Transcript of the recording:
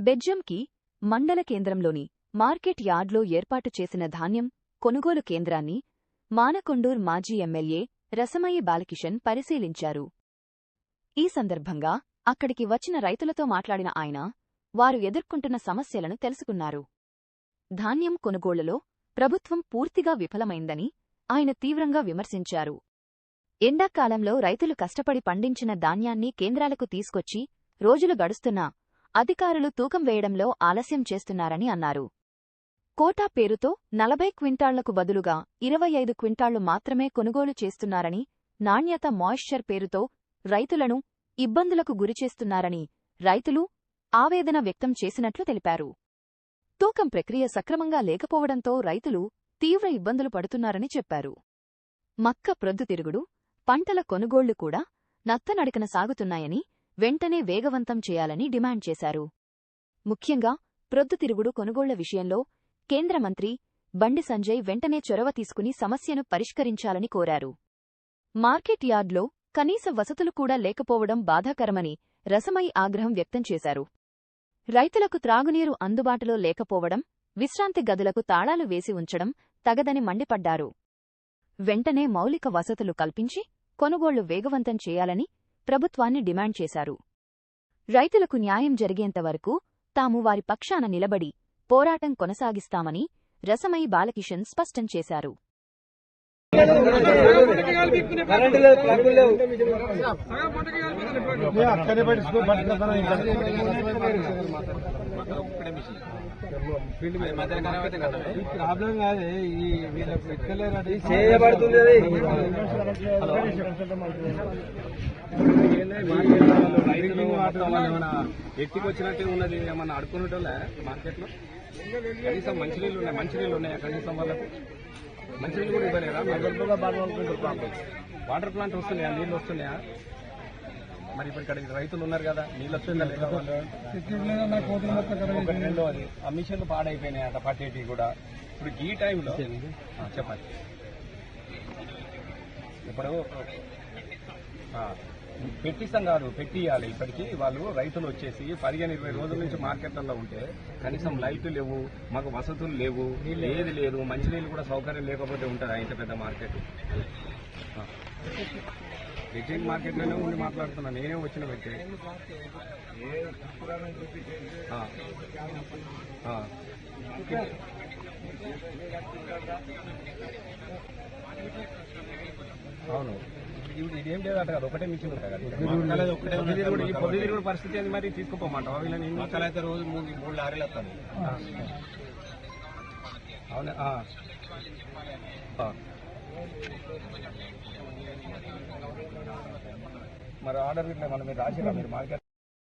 బెజ్జంకి మండల కేంద్రంలోని మార్కెట్ యార్డ్లో ఏర్పాటు చేసిన ధాన్యం కొనుగోలు కేంద్రాన్ని మానకొండూర్ మాజీ ఎమ్మెల్యే రసమయి బాలకిషన్ పరిశీలించారు. ఈ సందర్భంగా అక్కడికి వచ్చిన రైతులతో మాట్లాడిన ఆయన వారు ఎదుర్కొంటున్న సమస్యలను తెలుసుకున్నారు. ధాన్యం కొనుగోళ్లలో ప్రభుత్వం పూర్తిగా విఫలమైందని ఆయన తీవ్రంగా విమర్శించారు. ఎండాకాలంలో రైతులు కష్టపడి పండించిన ధాన్యాన్ని కేంద్రాలకు తీసుకొచ్చి రోజులు గడుస్తున్నా అధికారులు తూకం వేయడంలో ఆలస్యం చేస్తున్నారని అన్నారు. కోటా పేరుతో 40 క్వింటాళ్లకు బదులుగా 25 క్వింటాళ్లు మాత్రమే కొనుగోలు చేస్తున్నారని, నాణ్యత మాయిశ్చర్ పేరుతో రైతులను ఇబ్బందులకు గురిచేస్తున్నారని రైతులు ఆవేదన వ్యక్తం చేసినట్లు తెలిపారు. తూకం ప్రక్రియ సక్రమంగా లేకపోవడంతో రైతులు తీవ్ర ఇబ్బందులు పడుతున్నారని చెప్పారు. మక్క ప్రొద్దుతిరుగుడు పంటల కొనుగోళ్లు కూడా నత్తనడకన సాగుతున్నాయని, వెంటనే వేగవంతం చేయాలని డిమాండ్ చేశారు. ముఖ్యంగా ప్రొద్దుతిరుగుడు కొనుగోళ్ల విషయంలో కేంద్ర మంత్రి బండి సంజయ్ వెంటనే చొరవ తీసుకుని సమస్యను పరిష్కరించాలని కోరారు. మార్కెట్ యార్డ్లో కనీస వసతులు కూడా లేకపోవడం బాధాకరమని రసమయి ఆగ్రహం వ్యక్తం చేశారు. రైతులకు త్రాగునీరు అందుబాటులో లేకపోవడం, విశ్రాంతి గదులకు తాళాలు వేసి ఉంచడం తగదని మండిపడ్డారు. వెంటనే మౌలిక వసతులు కల్పించి కొనుగోళ్లు వేగవంతం చేయాలని ప్రభుత్వాన్ని డిమాండ్ చేశారు. రైతులకు న్యాయం జరిగేంతవరకు తాము వారి పక్షాన నిలబడి పోరాటం కొనసాగిస్తామని రసమయి బాలకిషన్ స్పష్టం చేశారు. ప్రాబ్లం కాదు, చేయబడుతుంది. ఏమైనా ఎత్తికి వచ్చినట్టే ఉన్నది, ఏమన్నా అడుకునేటోళ్ళ మార్కెట్లో కనీసం మంచినీళ్ళు ఉన్నాయా? కనీసం వాళ్ళకు మంచినీళ్ళు కూడా ఇవ్వలేరా? వాటర్ ప్లాంట్ వస్తున్నాయా? నీళ్ళు వస్తున్నాయా? మరి ఇప్పుడు ఇక్కడ రైతులు ఉన్నారు కదా, నీళ్ళు వస్తుందా లేదా? రెండోది ఆ మిషన్లు పాడైపోయినాయి అట పట్టేటి కూడా. ఇప్పుడు ఈ టైంలో చెప్పండి, ఇప్పుడు పెట్టిస్తాం కాదు, పెట్టియాలి. ఇప్పటికీ వాళ్ళు రైతులు వచ్చేసి 15-20 రోజుల నుంచి మార్కెట్లలో ఉంటే కనీసం లైట్లు లేవు, మాకు వసతులు లేవు, ఏది లేదు, మంచినీళ్ళు కూడా సౌకర్యం లేకపోతే ఉంటారా ఇంత పెద్ద మార్కెట్? రిటైల్ మార్కెట్లోనే ఉండి మాట్లాడుతున్నా, నేనే వచ్చిన వ్యక్తి. అవును, ఇదేం లేదు అట కదా, ఒకటే మిషన్ ఉంటాయి కదా. ఈ పొద్దుతిరుగుడు పరిస్థితి ఏంది మరి? తీసుకుపోమంటావా వీళ్ళని? అయితే రోజు 3 లారీలు వస్తాను. అవునా? మరి ఆర్డర్ ఇట్లా మనం మీరు రాసిరా? మీరు మార్కెట్